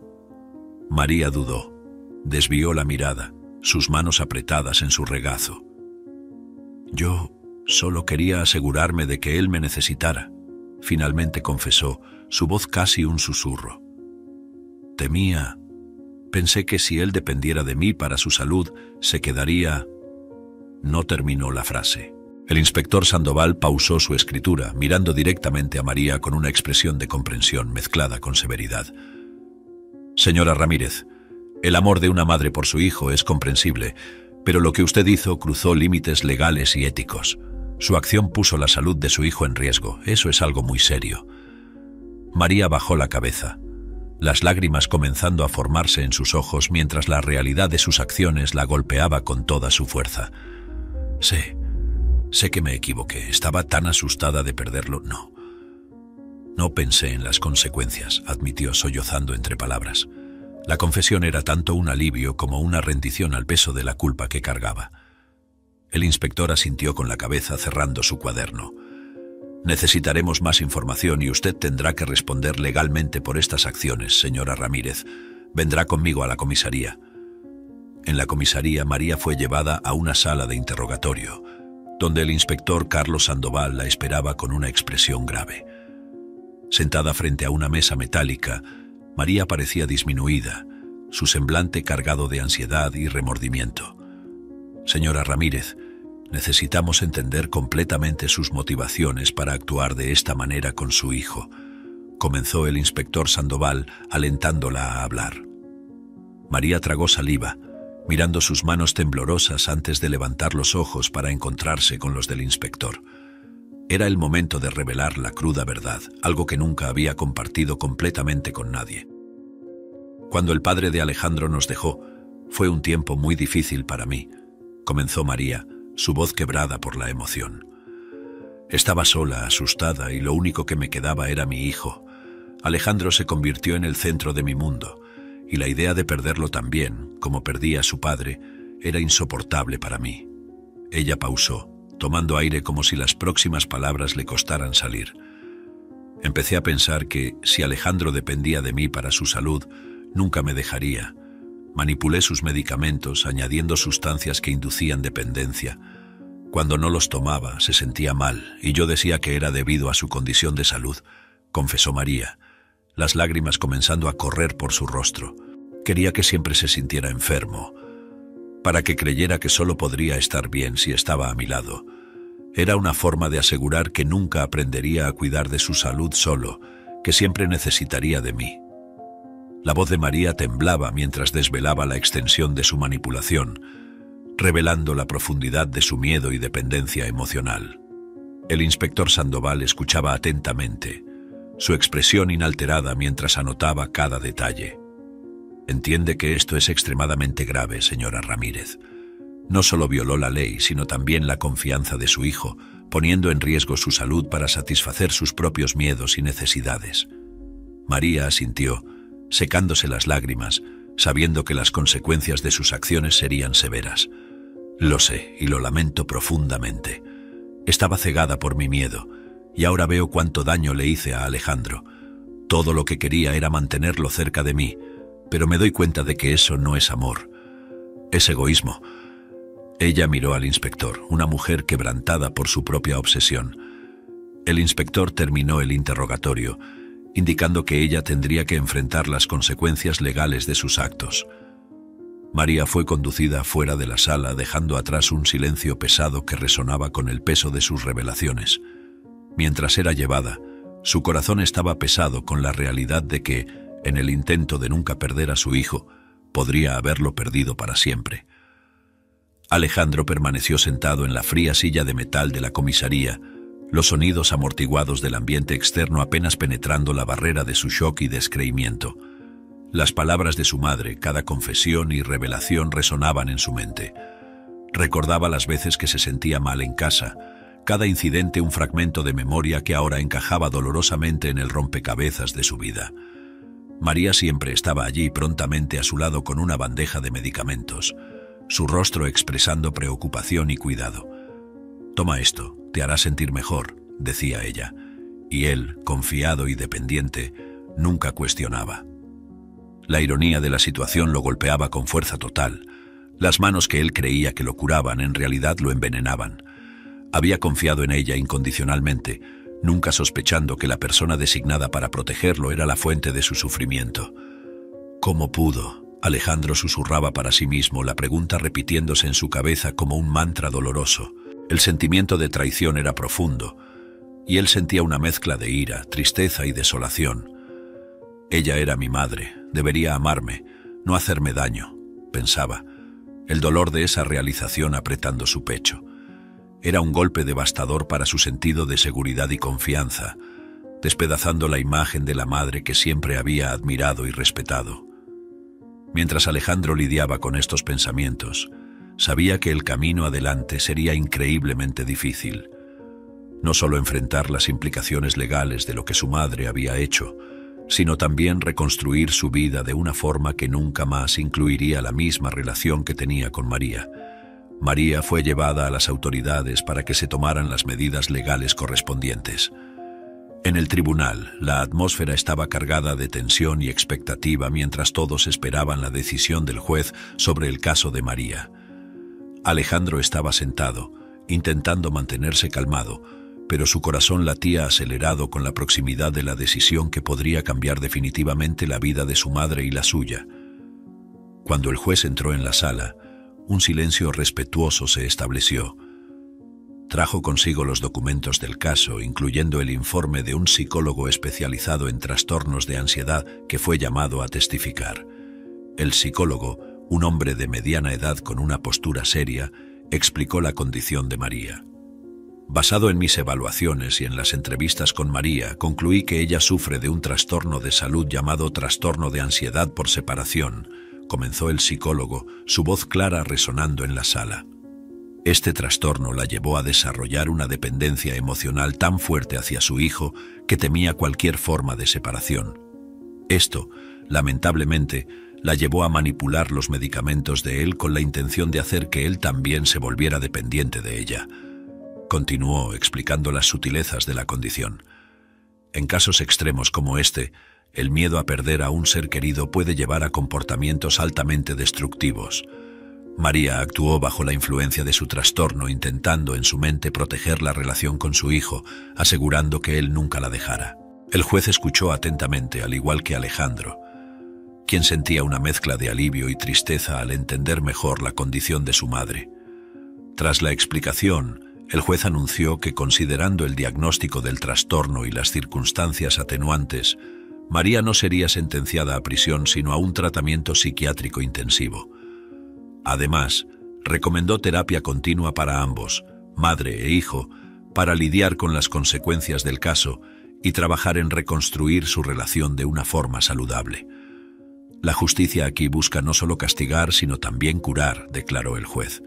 María dudó. Desvió la mirada, sus manos apretadas en su regazo. Yo solo quería asegurarme de que él me necesitara, finalmente confesó, su voz casi un susurro. Pensé que si él dependiera de mí para su salud, se quedaría... No terminó la frase. El inspector Sandoval pausó su escritura, mirando directamente a María con una expresión de comprensión mezclada con severidad. Señora Ramírez, el amor de una madre por su hijo es comprensible, pero lo que usted hizo cruzó límites legales y éticos. Su acción puso la salud de su hijo en riesgo. Eso es algo muy serio. María bajó la cabeza, las lágrimas comenzando a formarse en sus ojos mientras la realidad de sus acciones la golpeaba con toda su fuerza. Sé que me equivoqué. Estaba tan asustada de perderlo. No pensé en las consecuencias, admitió sollozando entre palabras. La confesión era tanto un alivio como una rendición al peso de la culpa que cargaba. El inspector asintió con la cabeza cerrando su cuaderno. Necesitaremos más información y usted tendrá que responder legalmente por estas acciones, señora Ramírez. Vendrá conmigo a la comisaría. En la comisaría, María fue llevada a una sala de interrogatorio, donde el inspector Carlos Sandoval la esperaba con una expresión grave. Sentada frente a una mesa metálica, María parecía disminuida, su semblante cargado de ansiedad y remordimiento. Señora Ramírez, necesitamos entender completamente sus motivaciones para actuar de esta manera con su hijo, comenzó el inspector Sandoval, alentándola a hablar. María tragó saliva, mirando sus manos temblorosas antes de levantar los ojos para encontrarse con los del inspector. Era el momento de revelar la cruda verdad, algo que nunca había compartido completamente con nadie. Cuando el padre de Alejandro nos dejó, fue un tiempo muy difícil para mí, comenzó María, su voz quebrada por la emoción. Estaba sola, asustada, y lo único que me quedaba era mi hijo. Alejandro se convirtió en el centro de mi mundo, y la idea de perderlo también, como perdí a su padre, era insoportable para mí. Ella pausó, tomando aire como si las próximas palabras le costaran salir. Empecé a pensar que, si Alejandro dependía de mí para su salud, nunca me dejaría. Manipulé sus medicamentos, añadiendo sustancias que inducían dependencia. Cuando no los tomaba, se sentía mal, y yo decía que era debido a su condición de salud, confesó María, las lágrimas comenzando a correr por su rostro. Quería que siempre se sintiera enfermo, para que creyera que solo podría estar bien si estaba a mi lado. Era una forma de asegurar que nunca aprendería a cuidar de su salud solo, que siempre necesitaría de mí. La voz de María temblaba mientras desvelaba la extensión de su manipulación, revelando la profundidad de su miedo y dependencia emocional. El inspector Sandoval escuchaba atentamente, su expresión inalterada mientras anotaba cada detalle. Entiende que esto es extremadamente grave, señora Ramírez. No solo violó la ley, sino también la confianza de su hijo, poniendo en riesgo su salud para satisfacer sus propios miedos y necesidades. María asintió, secándose las lágrimas, sabiendo que las consecuencias de sus acciones serían severas. Lo sé y lo lamento profundamente. Estaba cegada por mi miedo, y ahora veo cuánto daño le hice a Alejandro. Todo lo que quería era mantenerlo cerca de mí, pero me doy cuenta de que eso no es amor. Es egoísmo. Ella miró al inspector, una mujer quebrantada por su propia obsesión. El inspector terminó el interrogatorio, indicando que ella tendría que enfrentar las consecuencias legales de sus actos. María fue conducida fuera de la sala, dejando atrás un silencio pesado que resonaba con el peso de sus revelaciones. Mientras era llevada, su corazón estaba pesado con la realidad de que, en el intento de nunca perder a su hijo, podría haberlo perdido para siempre. Alejandro permaneció sentado en la fría silla de metal de la comisaría, los sonidos amortiguados del ambiente externo apenas penetrando la barrera de su shock y descreimiento. Las palabras de su madre, cada confesión y revelación resonaban en su mente. Recordaba las veces que se sentía mal en casa, cada incidente un fragmento de memoria que ahora encajaba dolorosamente en el rompecabezas de su vida. María siempre estaba allí prontamente a su lado con una bandeja de medicamentos, su rostro expresando preocupación y cuidado. «Toma esto, te hará sentir mejor», decía ella, y él, confiado y dependiente, nunca cuestionaba. La ironía de la situación lo golpeaba con fuerza total. Las manos que él creía que lo curaban en realidad lo envenenaban. Había confiado en ella incondicionalmente, nunca sospechando que la persona designada para protegerlo era la fuente de su sufrimiento. «¿Cómo pudo?», Alejandro susurraba para sí mismo, la pregunta repitiéndose en su cabeza como un mantra doloroso. El sentimiento de traición era profundo, y él sentía una mezcla de ira, tristeza y desolación. «Ella era mi madre, debería amarme, no hacerme daño», pensaba, el dolor de esa realización apretando su pecho. Era un golpe devastador para su sentido de seguridad y confianza, despedazando la imagen de la madre que siempre había admirado y respetado. Mientras Alejandro lidiaba con estos pensamientos, sabía que el camino adelante sería increíblemente difícil. No solo enfrentar las implicaciones legales de lo que su madre había hecho, sino también reconstruir su vida de una forma que nunca más incluiría la misma relación que tenía con María. María fue llevada a las autoridades para que se tomaran las medidas legales correspondientes. En el tribunal, la atmósfera estaba cargada de tensión y expectativa mientras todos esperaban la decisión del juez sobre el caso de María. Alejandro estaba sentado, intentando mantenerse calmado, pero su corazón latía acelerado con la proximidad de la decisión que podría cambiar definitivamente la vida de su madre y la suya. Cuando el juez entró en la sala, un silencio respetuoso se estableció. Trajo consigo los documentos del caso, incluyendo el informe de un psicólogo especializado en trastornos de ansiedad que fue llamado a testificar. El psicólogo, un hombre de mediana edad con una postura seria, explicó la condición de María. «Basado en mis evaluaciones y en las entrevistas con María, concluí que ella sufre de un trastorno de salud llamado trastorno de ansiedad por separación», comenzó el psicólogo, su voz clara resonando en la sala. Este trastorno la llevó a desarrollar una dependencia emocional tan fuerte hacia su hijo que temía cualquier forma de separación. Esto, lamentablemente, la llevó a manipular los medicamentos de él con la intención de hacer que él también se volviera dependiente de ella. Continuó explicando las sutilezas de la condición. En casos extremos como este, el miedo a perder a un ser querido puede llevar a comportamientos altamente destructivos. María actuó bajo la influencia de su trastorno, intentando en su mente proteger la relación con su hijo, asegurando que él nunca la dejara. El juez escuchó atentamente, al igual que Alejandro, quien sentía una mezcla de alivio y tristeza al entender mejor la condición de su madre. Tras la explicación, el juez anunció que, considerando el diagnóstico del trastorno y las circunstancias atenuantes, María no sería sentenciada a prisión sino a un tratamiento psiquiátrico intensivo. Además, recomendó terapia continua para ambos, madre e hijo, para lidiar con las consecuencias del caso y trabajar en reconstruir su relación de una forma saludable. La justicia aquí busca no solo castigar, sino también curar, declaró el juez.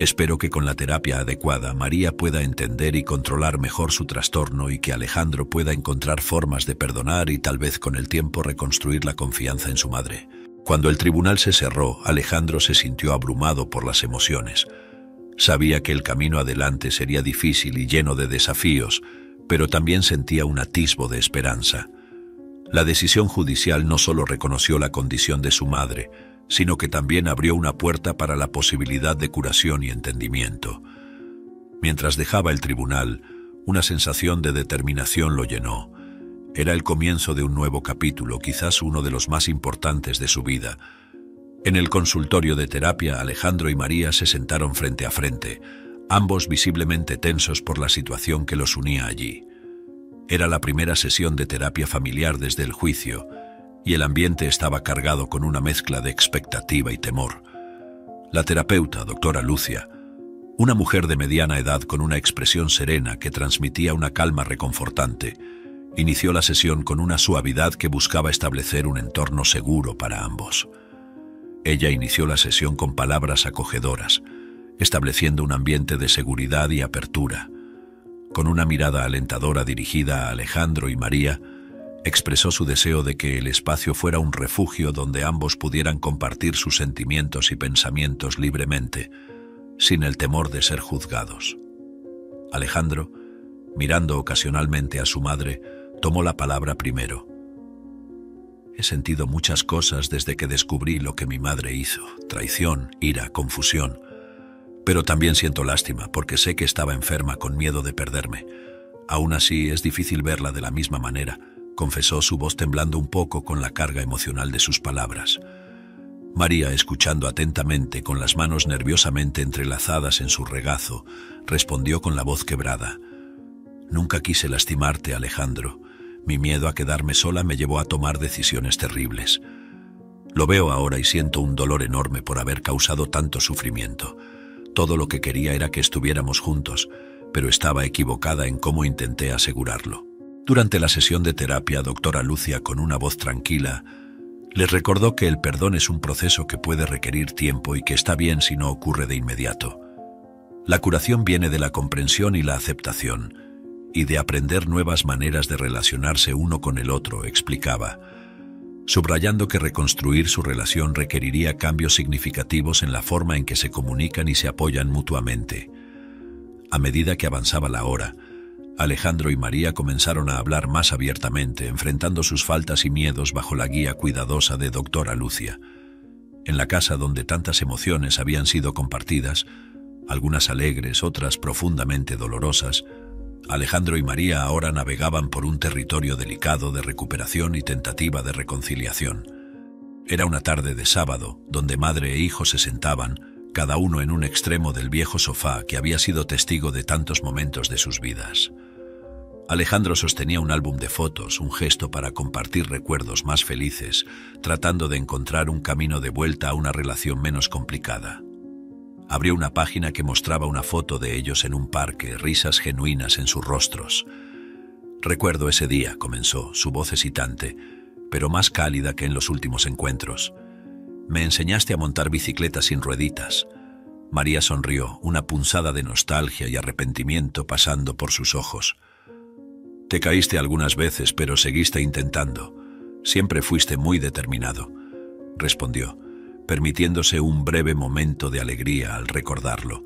Espero que con la terapia adecuada María pueda entender y controlar mejor su trastorno y que Alejandro pueda encontrar formas de perdonar y tal vez con el tiempo reconstruir la confianza en su madre. Cuando el tribunal se cerró, Alejandro se sintió abrumado por las emociones. Sabía que el camino adelante sería difícil y lleno de desafíos, pero también sentía un atisbo de esperanza. La decisión judicial no solo reconoció la condición de su madre, sino que también abrió una puerta para la posibilidad de curación y entendimiento. Mientras dejaba el tribunal, una sensación de determinación lo llenó. Era el comienzo de un nuevo capítulo, quizás uno de los más importantes de su vida. En el consultorio de terapia, Alejandro y María se sentaron frente a frente, ambos visiblemente tensos por la situación que los unía allí. Era la primera sesión de terapia familiar desde el juicio, y el ambiente estaba cargado con una mezcla de expectativa y temor. La terapeuta, doctora Lucia, una mujer de mediana edad con una expresión serena que transmitía una calma reconfortante, inició la sesión con una suavidad que buscaba establecer un entorno seguro para ambos. Ella inició la sesión con palabras acogedoras, estableciendo un ambiente de seguridad y apertura. Con una mirada alentadora dirigida a Alejandro y María, expresó su deseo de que el espacio fuera un refugio donde ambos pudieran compartir sus sentimientos y pensamientos libremente, sin el temor de ser juzgados. Alejandro, mirando ocasionalmente a su madre, tomó la palabra primero. He sentido muchas cosas desde que descubrí lo que mi madre hizo: traición, ira, confusión. Pero también siento lástima porque sé que estaba enferma con miedo de perderme. Aún así es difícil verla de la misma manera, confesó, su voz temblando un poco con la carga emocional de sus palabras. María, escuchando atentamente, con las manos nerviosamente entrelazadas en su regazo, respondió con la voz quebrada: Nunca quise lastimarte, Alejandro. Mi miedo a quedarme sola me llevó a tomar decisiones terribles. Lo veo ahora y siento un dolor enorme por haber causado tanto sufrimiento. Todo lo que quería era que estuviéramos juntos, pero estaba equivocada en cómo intenté asegurarlo. Durante la sesión de terapia, doctora Lucia, con una voz tranquila, les recordó que el perdón es un proceso que puede requerir tiempo y que está bien si no ocurre de inmediato. La curación viene de la comprensión y la aceptación, y de aprender nuevas maneras de relacionarse uno con el otro, explicaba, subrayando que reconstruir su relación requeriría cambios significativos en la forma en que se comunican y se apoyan mutuamente. A medida que avanzaba la hora, Alejandro y María comenzaron a hablar más abiertamente, enfrentando sus faltas y miedos bajo la guía cuidadosa de doctora Lucia. En la casa donde tantas emociones habían sido compartidas, algunas alegres, otras profundamente dolorosas, Alejandro y María ahora navegaban por un territorio delicado de recuperación y tentativa de reconciliación. Era una tarde de sábado, donde madre e hijo se sentaban, cada uno en un extremo del viejo sofá que había sido testigo de tantos momentos de sus vidas. Alejandro sostenía un álbum de fotos, un gesto para compartir recuerdos más felices, tratando de encontrar un camino de vuelta a una relación menos complicada. Abrió una página que mostraba una foto de ellos en un parque, risas genuinas en sus rostros. Recuerdo ese día, comenzó, su voz hesitante, pero más cálida que en los últimos encuentros. Me enseñaste a montar bicicleta sin rueditas. María sonrió, una punzada de nostalgia y arrepentimiento pasando por sus ojos. Te caíste algunas veces, pero seguiste intentando. Siempre fuiste muy determinado, respondió, permitiéndose un breve momento de alegría al recordarlo.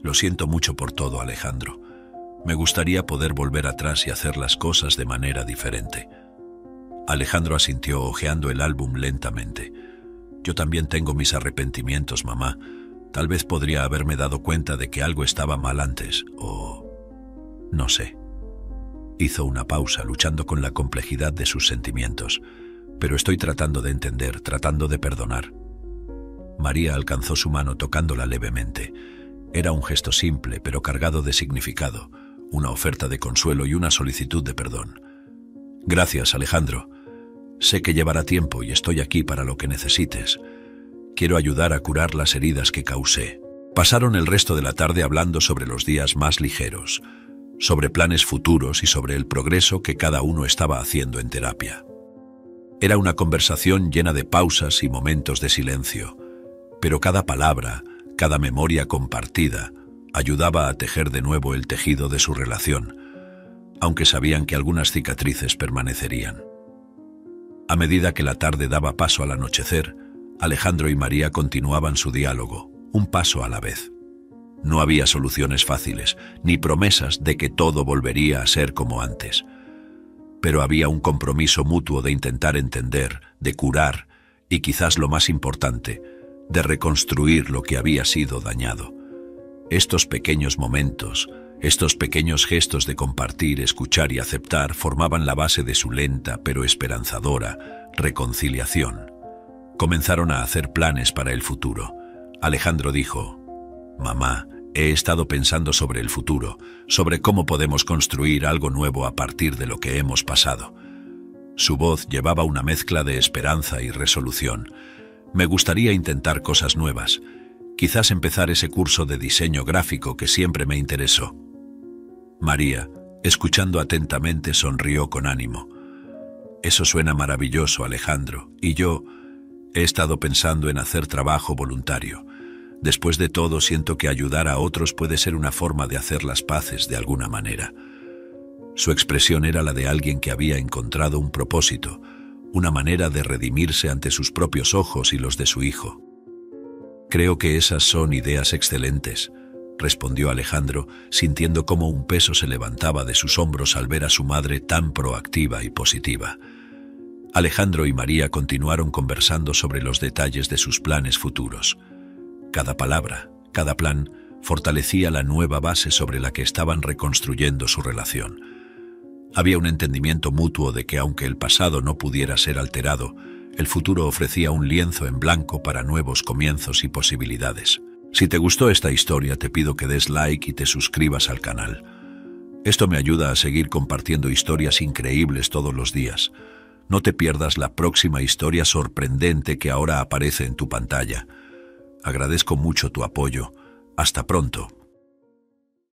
Lo siento mucho por todo, Alejandro. Me gustaría poder volver atrás y hacer las cosas de manera diferente. Alejandro asintió, hojeando el álbum lentamente. Yo también tengo mis arrepentimientos, mamá. Tal vez podría haberme dado cuenta de que algo estaba mal antes, o... no sé. Hizo una pausa, luchando con la complejidad de sus sentimientos. Pero estoy tratando de entender, tratando de perdonar. María alcanzó su mano tocándola levemente. Era un gesto simple, pero cargado de significado, una oferta de consuelo y una solicitud de perdón. Gracias, Alejandro. Sé que llevará tiempo y estoy aquí para lo que necesites. Quiero ayudar a curar las heridas que causé. Pasaron el resto de la tarde hablando sobre los días más ligeros, sobre planes futuros y sobre el progreso que cada uno estaba haciendo en terapia. Era una conversación llena de pausas y momentos de silencio, pero cada palabra, cada memoria compartida, ayudaba a tejer de nuevo el tejido de su relación, aunque sabían que algunas cicatrices permanecerían. A medida que la tarde daba paso al anochecer, Alejandro y María continuaban su diálogo, un paso a la vez. No había soluciones fáciles, ni promesas de que todo volvería a ser como antes. Pero había un compromiso mutuo de intentar entender, de curar, y quizás lo más importante, de reconstruir lo que había sido dañado. Estos pequeños momentos, estos pequeños gestos de compartir, escuchar y aceptar formaban la base de su lenta pero esperanzadora reconciliación. Comenzaron a hacer planes para el futuro. Alejandro dijo: «Mamá, he estado pensando sobre el futuro, sobre cómo podemos construir algo nuevo a partir de lo que hemos pasado». Su voz llevaba una mezcla de esperanza y resolución. Me gustaría intentar cosas nuevas. Quizás empezar ese curso de diseño gráfico que siempre me interesó. María, escuchando atentamente, sonrió con ánimo. Eso suena maravilloso, Alejandro, y yo he estado pensando en hacer trabajo voluntario. Después de todo, siento que ayudar a otros puede ser una forma de hacer las paces de alguna manera. Su expresión era la de alguien que había encontrado un propósito, una manera de redimirse ante sus propios ojos y los de su hijo. Creo que esas son ideas excelentes, respondió Alejandro, sintiendo cómo un peso se levantaba de sus hombros al ver a su madre tan proactiva y positiva. Alejandro y María continuaron conversando sobre los detalles de sus planes futuros. Cada palabra, cada plan, fortalecía la nueva base sobre la que estaban reconstruyendo su relación. Había un entendimiento mutuo de que aunque el pasado no pudiera ser alterado, el futuro ofrecía un lienzo en blanco para nuevos comienzos y posibilidades. Si te gustó esta historia, te pido que des like y te suscribas al canal. Esto me ayuda a seguir compartiendo historias increíbles todos los días. No te pierdas la próxima historia sorprendente que ahora aparece en tu pantalla. Agradezco mucho tu apoyo. Hasta pronto.